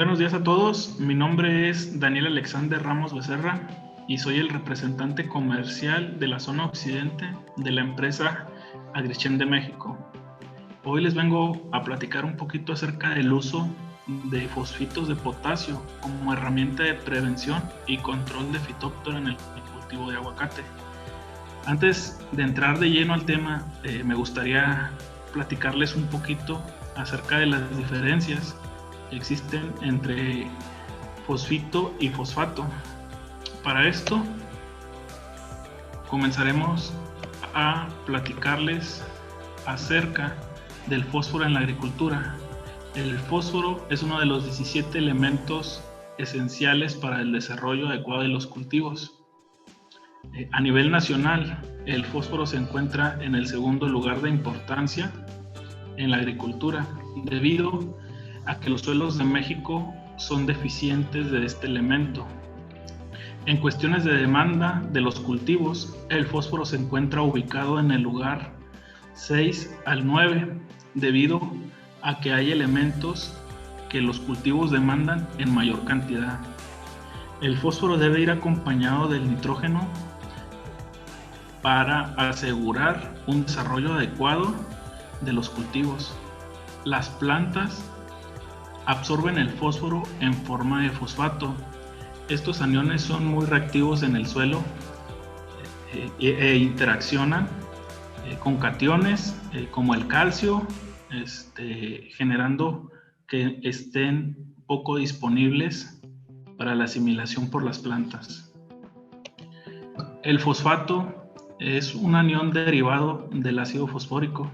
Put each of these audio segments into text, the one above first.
Buenos días a todos, mi nombre es Daniel Alexander Ramos Becerra y soy el representante comercial de la zona occidente de la empresa Agrichem de México. Hoy les vengo a platicar un poquito acerca del uso de fosfitos de potasio como herramienta de prevención y control de fitóptora en el cultivo de aguacate. Antes de entrar de lleno al tema, me gustaría platicarles un poquito acerca de las diferencias que existen entre fosfito y fosfato. Para esto, comenzaremos a platicarles acerca del fósforo en la agricultura. El fósforo es uno de los 17 elementos esenciales para el desarrollo adecuado de los cultivos. A nivel nacional, el fósforo se encuentra en el segundo lugar de importancia en la agricultura, debido a que los suelos de México son deficientes de este elemento. En cuestiones de demanda de los cultivos, el fósforo se encuentra ubicado en el lugar 6 al 9, debido a que hay elementos que los cultivos demandan en mayor cantidad. El fósforo debe ir acompañado del nitrógeno para asegurar un desarrollo adecuado de los cultivos. Las plantas absorben el fósforo en forma de fosfato. Estos aniones son muy reactivos en el suelo e interaccionan con cationes como el calcio, generando que estén poco disponibles para la asimilación por las plantas. El fosfato es un anión derivado del ácido fosfórico.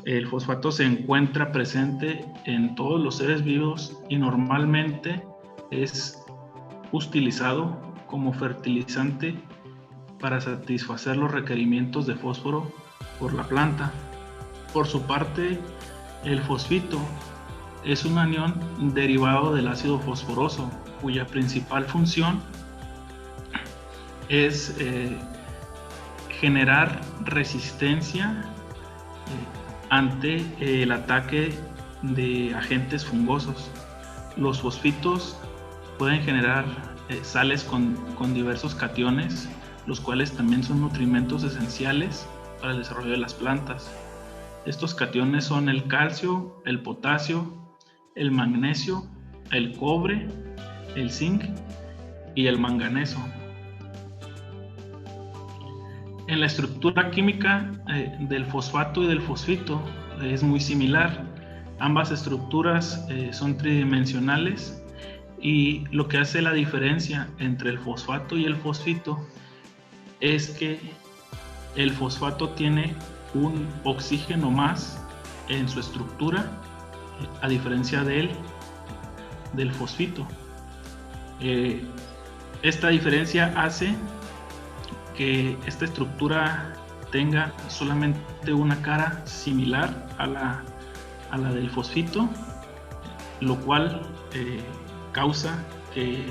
El fosfato se encuentra presente en todos los seres vivos y normalmente es utilizado como fertilizante para satisfacer los requerimientos de fósforo por la planta. Por su parte, el fosfito es un anión derivado del ácido fosforoso, cuya principal función es generar resistencia ante el ataque de agentes fungosos. Los fosfitos pueden generar sales con diversos cationes, los cuales también son nutrimentos esenciales para el desarrollo de las plantas. Estos cationes son el calcio, el potasio, el magnesio, el cobre, el zinc y el manganeso. En la estructura química del fosfato y del fosfito es muy similar. Ambas estructuras son tridimensionales y lo que hace la diferencia entre el fosfato y el fosfito es que el fosfato tiene un oxígeno más en su estructura, a diferencia del fosfito. Esta diferencia hace que esta estructura tenga solamente una cara similar a la del fosfito, lo cual causa que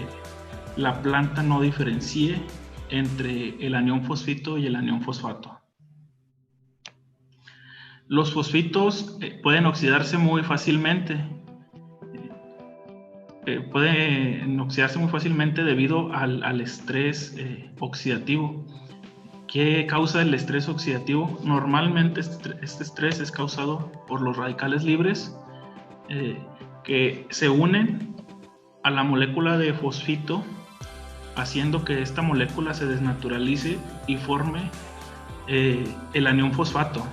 la planta no diferencie entre el anión fosfito y el anión fosfato. Los fosfitos pueden oxidarse muy fácilmente. Pueden oxidarse muy fácilmente debido al estrés oxidativo. ¿Qué causa el estrés oxidativo? Normalmente este estrés es causado por los radicales libres que se unen a la molécula de fosfito, haciendo que esta molécula se desnaturalice y forme el anión fosfato,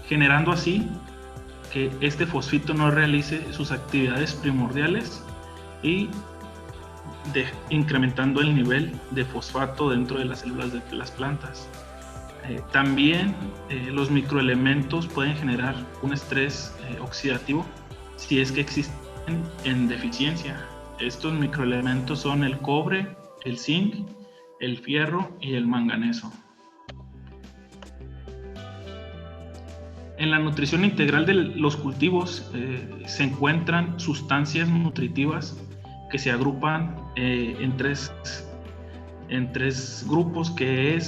generando así que este fosfito no realice sus actividades primordiales y incrementando el nivel de fosfato dentro de las células de las plantas. También los microelementos pueden generar un estrés oxidativo si es que existen en deficiencia. Estos microelementos son el cobre, el zinc, el fierro y el manganeso. En la nutrición integral de los cultivos se encuentran sustancias nutritivas que se agrupan en tres grupos, que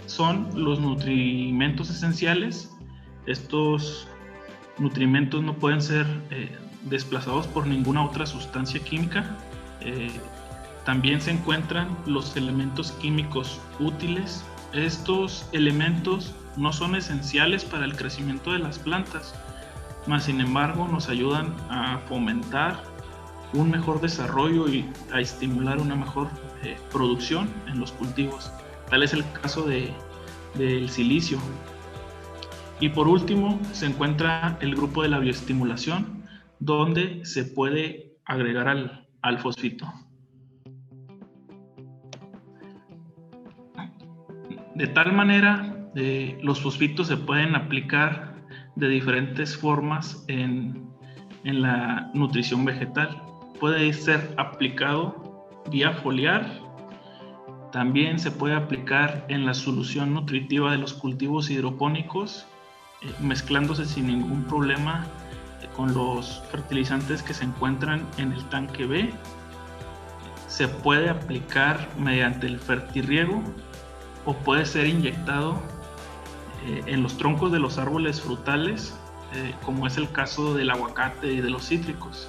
son los nutrimentos esenciales. Estos nutrimentos no pueden ser desplazados por ninguna otra sustancia química. También se encuentran los elementos químicos útiles. Estos elementos no son esenciales para el crecimiento de las plantas, mas sin embargo nos ayudan a fomentar un mejor desarrollo y a estimular una mejor producción en los cultivos. Tal es el caso del silicio. Y por último se encuentra el grupo de la bioestimulación, donde se puede agregar al fosfito. De tal manera, los fosfitos se pueden aplicar de diferentes formas en la nutrición vegetal. Puede ser aplicado vía foliar, también se puede aplicar en la solución nutritiva de los cultivos hidropónicos, mezclándose sin ningún problema con los fertilizantes que se encuentran en el tanque B. Se puede aplicar mediante el fertirriego o puede ser inyectado en los troncos de los árboles frutales, como es el caso del aguacate y de los cítricos.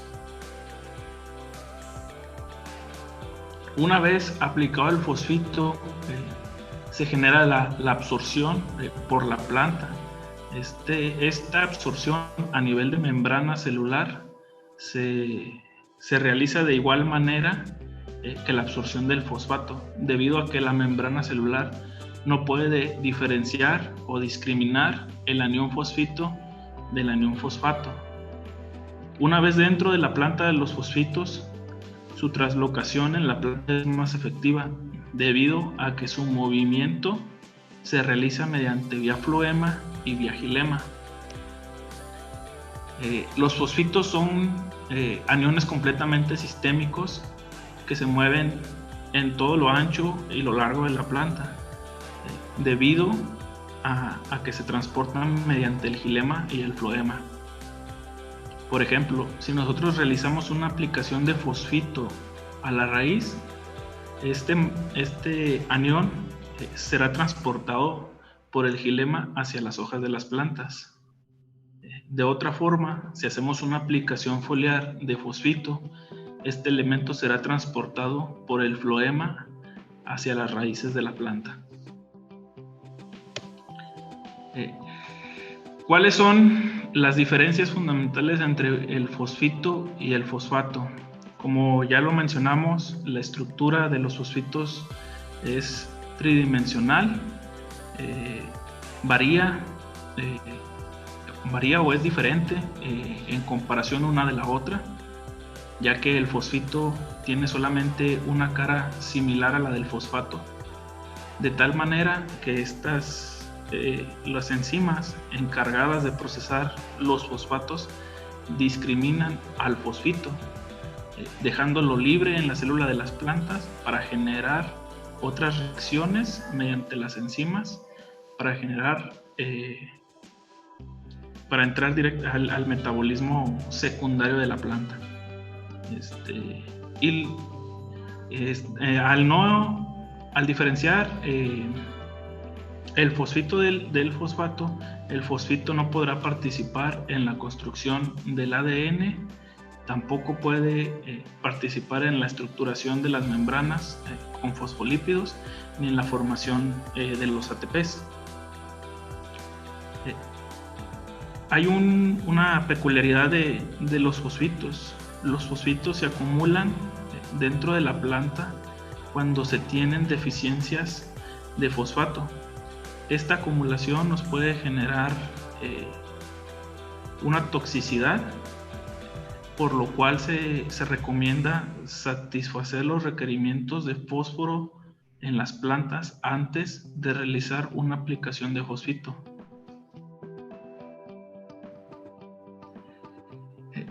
Una vez aplicado el fosfito, se genera la absorción por la planta. Esta absorción a nivel de membrana celular se realiza de igual manera que la absorción del fosfato, debido a que la membrana celular no puede diferenciar o discriminar el anión fosfito del anión fosfato. Una vez dentro de la planta de los fosfitos, su translocación en la planta es más efectiva, debido a que su movimiento se realiza mediante vía floema y vía xilema. Los fosfitos son aniones completamente sistémicos que se mueven en todo lo ancho y lo largo de la planta, debido a que se transportan mediante el xilema y el floema. Por ejemplo, si nosotros realizamos una aplicación de fosfito a la raíz, este anión será transportado por el xilema hacia las hojas de las plantas. De otra forma, si hacemos una aplicación foliar de fosfito, este elemento será transportado por el floema hacia las raíces de la planta. ¿Cuáles son las diferencias fundamentales entre el fosfito y el fosfato? Como ya lo mencionamos, la estructura de los fosfitos es tridimensional, varía o es diferente en comparación una de la otra, ya que el fosfito tiene solamente una cara similar a la del fosfato, de tal manera que las enzimas encargadas de procesar los fosfatos discriminan al fosfito, dejándolo libre en la célula de las plantas para generar otras reacciones mediante las enzimas para entrar directo al metabolismo secundario de la planta. Al diferenciar el fosfito del fosfato, el fosfito no podrá participar en la construcción del ADN, tampoco puede participar en la estructuración de las membranas con fosfolípidos, ni en la formación de los ATPs. Hay una peculiaridad de los fosfitos. Los fosfitos se acumulan dentro de la planta cuando se tienen deficiencias de fosfato. Esta acumulación nos puede generar una toxicidad, por lo cual se recomienda satisfacer los requerimientos de fósforo en las plantas antes de realizar una aplicación de fosfito.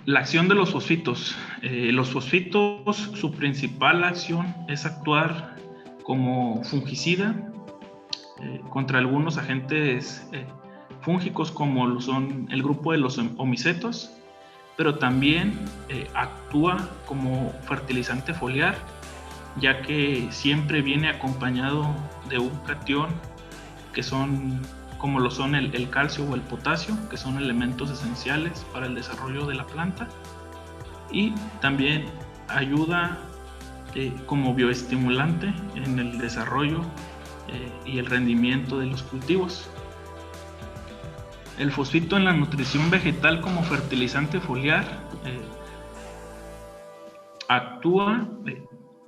La acción de los fosfitos. Los fosfitos, su principal acción es actuar como fungicida contra algunos agentes fúngicos, como lo son el grupo de los omicetos, pero también actúa como fertilizante foliar, ya que siempre viene acompañado de un catión, que son como lo son el calcio o el potasio, que son elementos esenciales para el desarrollo de la planta, y también ayuda como bioestimulante en el desarrollo y el rendimiento de los cultivos. El fosfito en la nutrición vegetal como fertilizante foliar actúa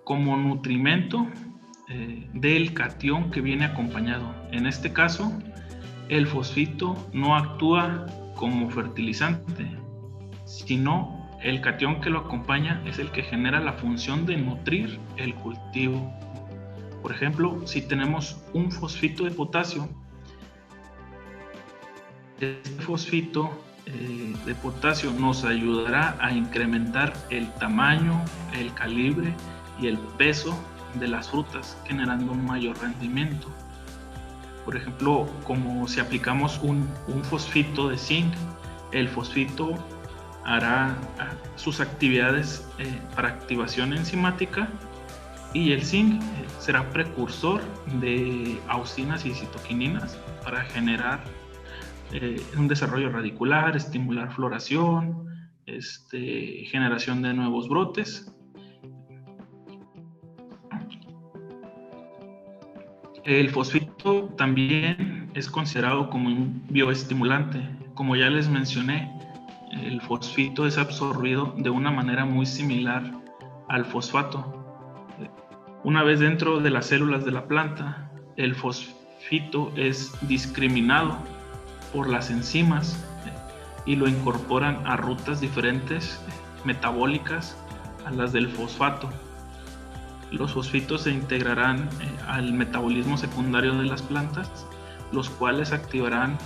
como nutrimento del catión que viene acompañado. En este caso, el fosfito no actúa como fertilizante, sino el catión que lo acompaña es el que genera la función de nutrir el cultivo. Por ejemplo, si tenemos un fosfito de potasio, este fosfito de potasio nos ayudará a incrementar el tamaño, el calibre y el peso de las frutas, generando un mayor rendimiento. Por ejemplo, como si aplicamos un fosfito de zinc, el fosfito hará sus actividades para activación enzimática, y el zinc será precursor de auxinas y citoquininas para generar un desarrollo radicular, estimular floración, generación de nuevos brotes. El fosfito también es considerado como un bioestimulante. Como ya les mencioné, el fosfito es absorbido de una manera muy similar al fosfato. Una vez dentro de las células de la planta, el fosfito es discriminado por las enzimas y lo incorporan a rutas diferentes metabólicas a las del fosfato. Los fosfitos se integrarán al metabolismo secundario de las plantas, los cuales activarán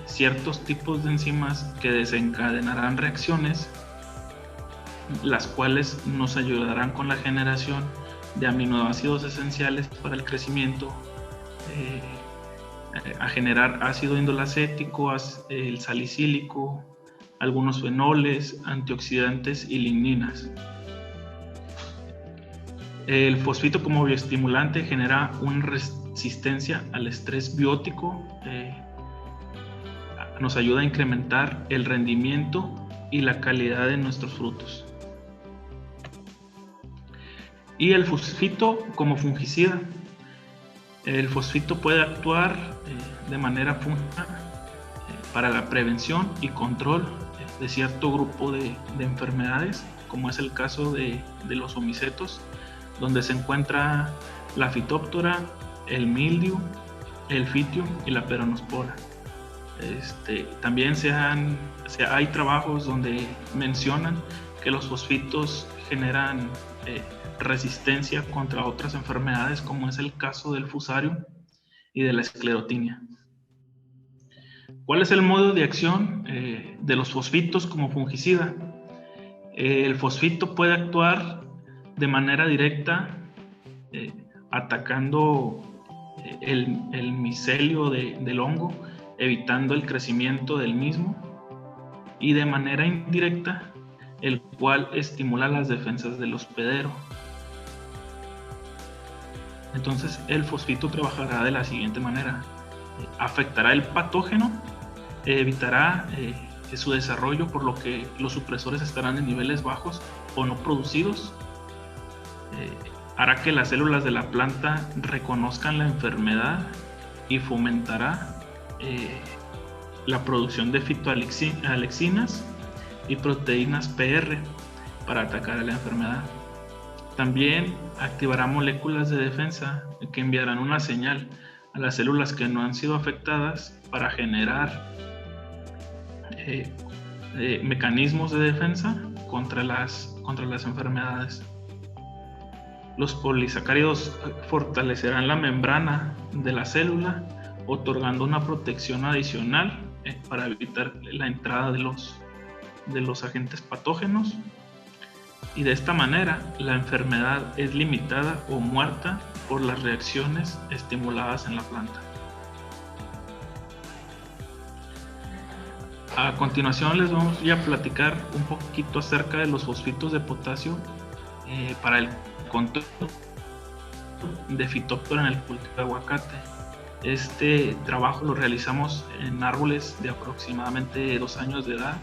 ciertos tipos de enzimas que desencadenarán reacciones, las cuales nos ayudarán con la generación de aminoácidos esenciales para el crecimiento, a generar ácido indolacético, el salicílico, algunos fenoles, antioxidantes y ligninas. El fosfito como bioestimulante genera una resistencia al estrés biótico, nos ayuda a incrementar el rendimiento y la calidad de nuestros frutos. Y el fosfito como fungicida. El fosfito puede actuar de manera fúngica para la prevención y control de cierto grupo de enfermedades, como es el caso de los omicetos, donde se encuentra la fitóptora, el mildiu, el fitium y la peronospora. También hay trabajos donde mencionan que los fosfitos generan resistencia contra otras enfermedades, como es el caso del fusarium y de la esclerotinia. ¿Cuál es el modo de acción de los fosfitos como fungicida? El fosfito puede actuar de manera directa atacando el micelio del hongo, evitando el crecimiento del mismo, y de manera indirecta, el cual estimula las defensas del hospedero. Entonces el fosfito trabajará de la siguiente manera: afectará el patógeno, evitará su desarrollo, por lo que los supresores estarán en niveles bajos o no producidos, hará que las células de la planta reconozcan la enfermedad y fomentará la producción de fitoalexinas y proteínas PR para atacar a la enfermedad. También activará moléculas de defensa que enviarán una señal a las células que no han sido afectadas para generar mecanismos de defensa contra las enfermedades. Los polisacáridos fortalecerán la membrana de la célula, otorgando una protección adicional para evitar la entrada de los agentes patógenos, y de esta manera la enfermedad es limitada o muerta por las reacciones estimuladas en la planta. A continuación les vamos a platicar un poquito acerca de los fosfitos de potasio para el control de fitóptora en el cultivo de aguacate. Este trabajo lo realizamos en árboles de aproximadamente 2 años de edad,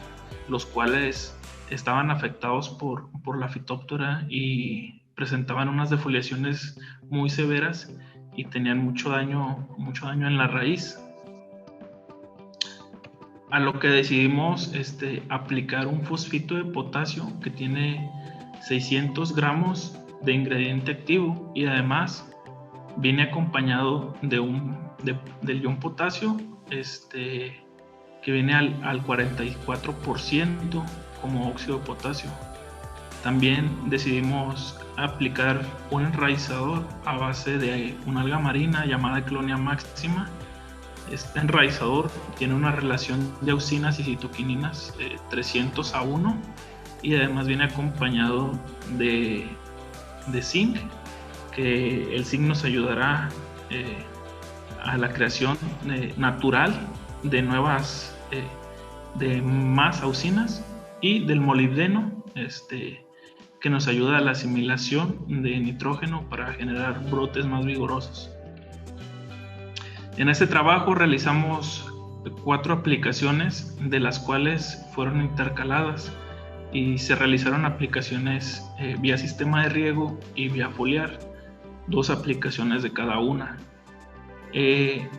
los cuales estaban afectados por la Phytophthora y presentaban unas defoliaciones muy severas y tenían mucho daño en la raíz. A lo que decidimos aplicar un fosfito de potasio que tiene 600 gramos de ingrediente activo y además viene acompañado del ion potasio que viene al 44% como óxido de potasio. También decidimos aplicar un enraizador a base de una alga marina llamada Clonia maxima. Este enraizador tiene una relación de auxinas y citoquininas 300:1 y además viene acompañado de zinc, que el zinc nos ayudará a la creación natural de nuevas, de más auxinas, y del molibdeno, que nos ayuda a la asimilación de nitrógeno para generar brotes más vigorosos. En este trabajo realizamos 4 aplicaciones, de las cuales fueron intercaladas y se realizaron aplicaciones vía sistema de riego y vía foliar, 2 aplicaciones de cada una. En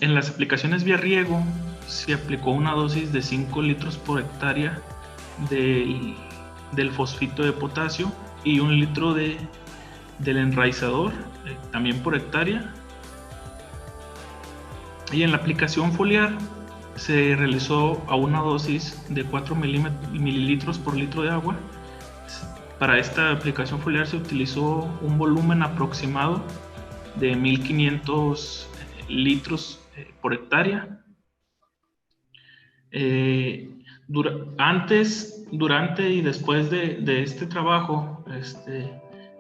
las aplicaciones vía riego se aplicó una dosis de 5 litros por hectárea del fosfito de potasio y 1 litro del enraizador, también por hectárea. Y en la aplicación foliar se realizó a una dosis de 4 mililitros por litro de agua. Para esta aplicación foliar se utilizó un volumen aproximado de 1500 litros por hectárea. Antes, durante y después de este trabajo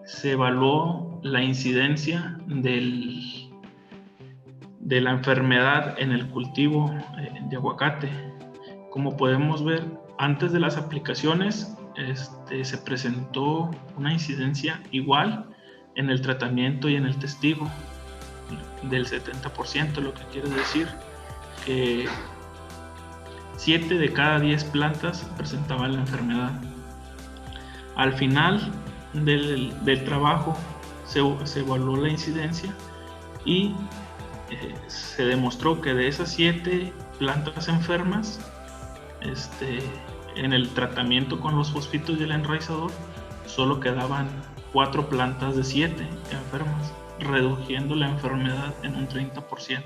se evaluó la incidencia de la enfermedad en el cultivo de aguacate. Como podemos ver, antes de las aplicaciones se presentó una incidencia igual en el tratamiento y en el testigo del 70%, lo que quiere decir que 7 de cada 10 plantas presentaban la enfermedad. Al final del trabajo se evaluó la incidencia y se demostró que de esas 7 plantas enfermas, en el tratamiento con los fosfitos y el enraizador, solo quedaban 4 plantas de 7 enfermas, reduciendo la enfermedad en un 30%.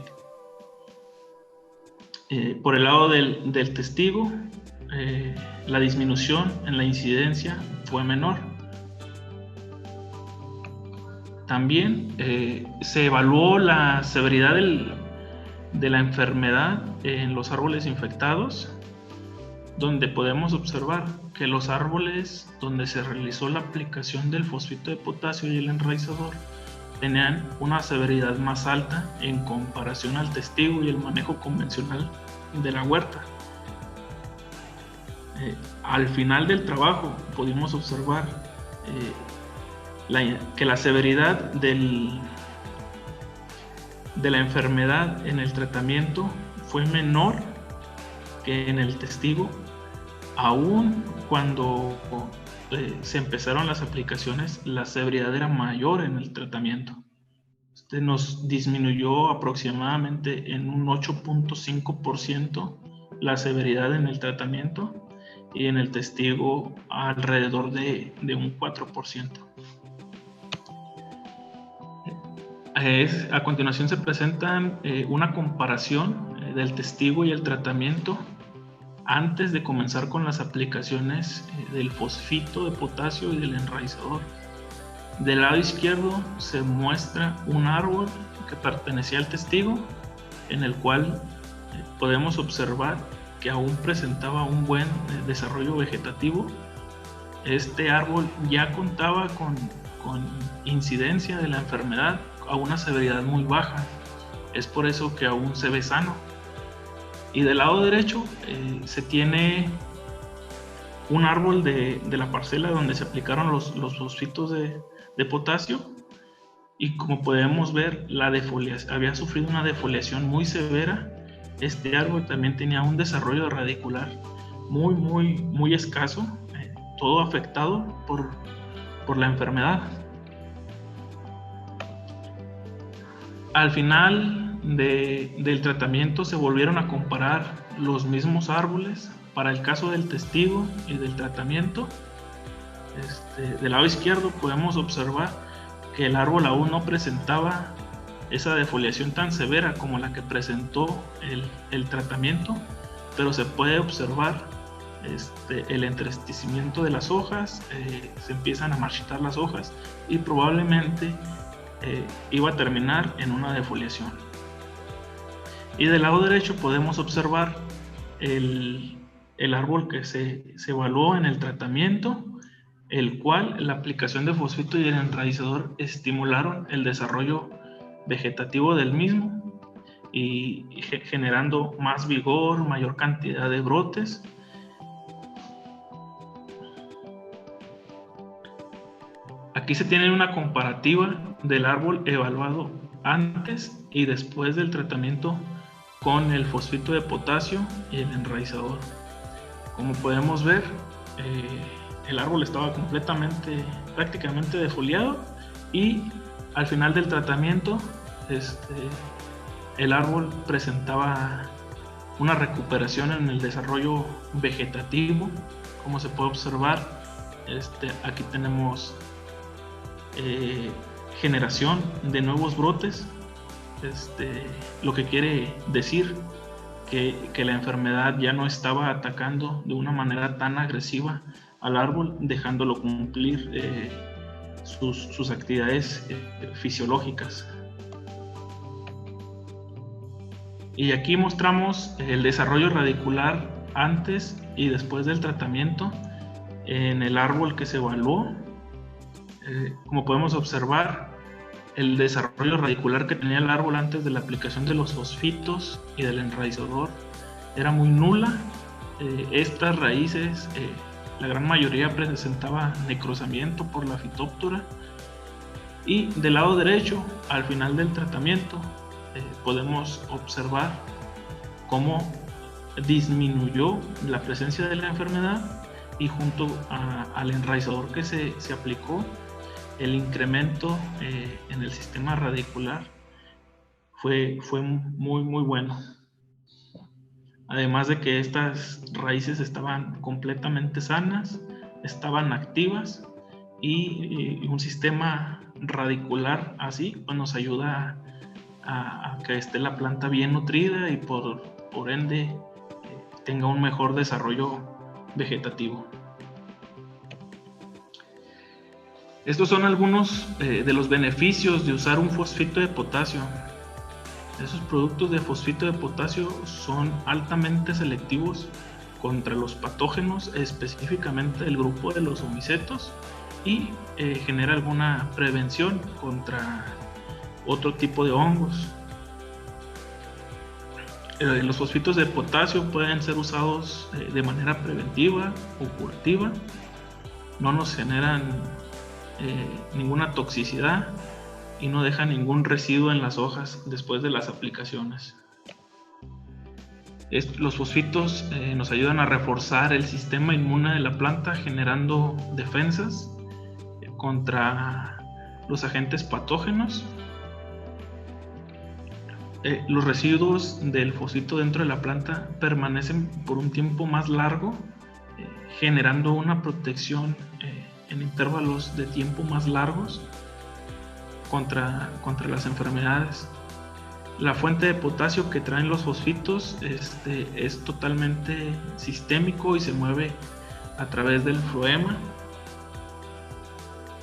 Por el lado del testigo, la disminución en la incidencia fue menor. También se evaluó la severidad de la enfermedad en los árboles infectados, donde podemos observar que los árboles donde se realizó la aplicación del fosfito de potasio y el enraizador tenían una severidad más alta en comparación al testigo y el manejo convencional de la huerta. Al final del trabajo pudimos observar que la severidad de la enfermedad en el tratamiento fue menor que en el testigo, aún cuando se empezaron las aplicaciones. La severidad era mayor en el tratamiento. Nos disminuyó aproximadamente en un 8.5% la severidad en el tratamiento, y en el testigo alrededor de un 4%. A continuación se presentan una comparación del testigo y el tratamiento antes de comenzar con las aplicaciones del fosfito de potasio y del enraizador. Del lado izquierdo se muestra un árbol que pertenecía al testigo, en el cual podemos observar que aún presentaba un buen desarrollo vegetativo. Este árbol ya contaba con incidencia de la enfermedad a una severidad muy baja. Es por eso que aún se ve sano. Y del lado derecho se tiene un árbol de la parcela donde se aplicaron los fosfitos de potasio, y como podemos ver, había sufrido una defoliación muy severa. Este árbol también tenía un desarrollo radicular muy escaso, todo afectado por la enfermedad. Al final del tratamiento se volvieron a comparar los mismos árboles para el caso del testigo y del tratamiento. Del lado izquierdo podemos observar que el árbol aún no presentaba esa defoliación tan severa como la que presentó el tratamiento, pero se puede observar el entristecimiento de las hojas, se empiezan a marchitar las hojas y probablemente iba a terminar en una defoliación. Y del lado derecho podemos observar el árbol que se evaluó en el tratamiento, el cual la aplicación de fosfito y el enraizador estimularon el desarrollo vegetativo del mismo y generando más vigor, mayor cantidad de brotes. Aquí se tiene una comparativa del árbol evaluado antes y después del tratamiento con el fosfito de potasio y el enraizador. Como podemos ver, el árbol estaba prácticamente defoliado, y al final del tratamiento el árbol presentaba una recuperación en el desarrollo vegetativo. Como se puede observar, aquí tenemos generación de nuevos brotes, lo que quiere decir que la enfermedad ya no estaba atacando de una manera tan agresiva al árbol, dejándolo cumplir sus actividades fisiológicas. Y aquí mostramos el desarrollo radicular antes y después del tratamiento en el árbol que se evaluó. Como podemos observar, el desarrollo radicular que tenía el árbol antes de la aplicación de los fosfitos y del enraizador era muy nula. Estas raíces, la gran mayoría presentaba necrosamiento por la fitóptora. Y del lado derecho, al final del tratamiento, podemos observar cómo disminuyó la presencia de la enfermedad, y junto al enraizador que se aplicó, el incremento en el sistema radicular fue muy bueno. Además de que estas raíces estaban completamente sanas, estaban activas, y un sistema radicular así pues nos ayuda a que esté la planta bien nutrida y por ende tenga un mejor desarrollo vegetativo. Estos son algunos de los beneficios de usar un fosfito de potasio. Esos productos de fosfito de potasio son altamente selectivos contra los patógenos, específicamente el grupo de los omicetos, y genera alguna prevención contra otro tipo de hongos. Los fosfitos de potasio pueden ser usados de manera preventiva o curativa. No nos generan ninguna toxicidad y no dejan ningún residuo en las hojas después de las aplicaciones. Los fosfitos nos ayudan a reforzar el sistema inmune de la planta, generando defensas contra los agentes patógenos. Los residuos del fosfito dentro de la planta permanecen por un tiempo más largo, generando una protección en intervalos de tiempo más largos contra las enfermedades. La fuente de potasio que traen los fosfitos es totalmente sistémico y se mueve a través del floema,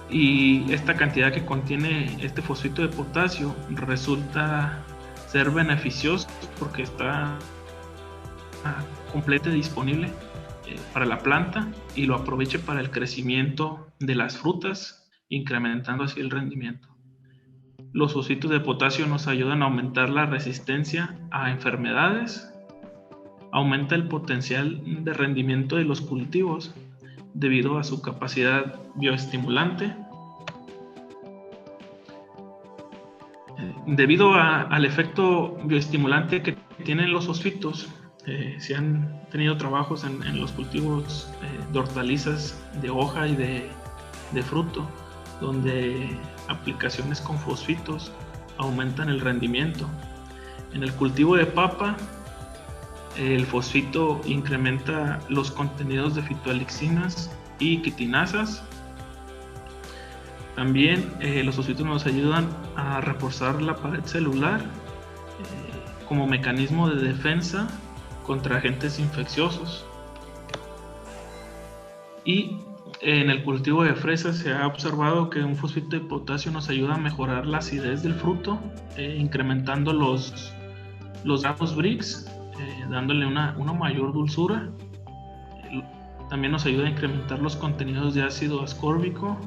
y esta cantidad que contiene este fosfito de potasio resulta ser beneficioso porque está completamente disponible para la planta y lo aproveche para el crecimiento de las frutas, incrementando así el rendimiento. Los fosfitos de potasio nos ayudan a aumentar la resistencia a enfermedades, aumenta el potencial de rendimiento de los cultivos debido a su capacidad bioestimulante. Debido al efecto bioestimulante que tienen los fosfitos, se han tenido trabajos en los cultivos de hortalizas de hoja y de fruto, donde aplicaciones con fosfitos aumentan el rendimiento. En el cultivo de papa, el fosfito incrementa los contenidos de fitoalixinas y quitinasas. También los fosfitos nos ayudan a reforzar la pared celular como mecanismo de defensa contra agentes infecciosos. Y en el cultivo de fresas se ha observado que un fosfito de potasio nos ayuda a mejorar la acidez del fruto, incrementando los gramos Brix, dándole una mayor dulzura. También nos ayuda a incrementar los contenidos de ácido ascórbico,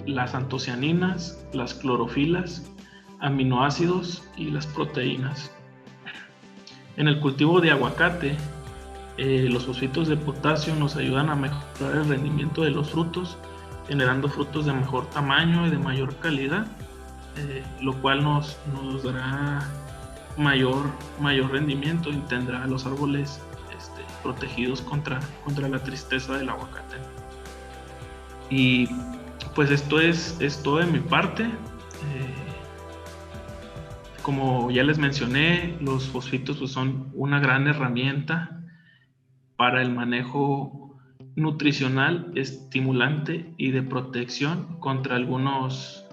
las antocianinas, las clorofilas, aminoácidos y las proteínas. En el cultivo de aguacate, los fosfitos de potasio nos ayudan a mejorar el rendimiento de los frutos, generando frutos de mejor tamaño y de mayor calidad, lo cual nos dará mayor rendimiento y tendrá a los árboles protegidos contra la tristeza del aguacate. Y pues esto es todo de mi parte. Como ya les mencioné, los fosfitos pues, son una gran herramienta para el manejo nutricional, estimulante y de protección contra algunos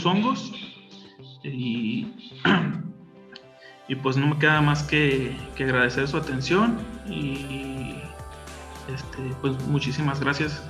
hongos. Y pues no me queda más que agradecer su atención y pues muchísimas gracias.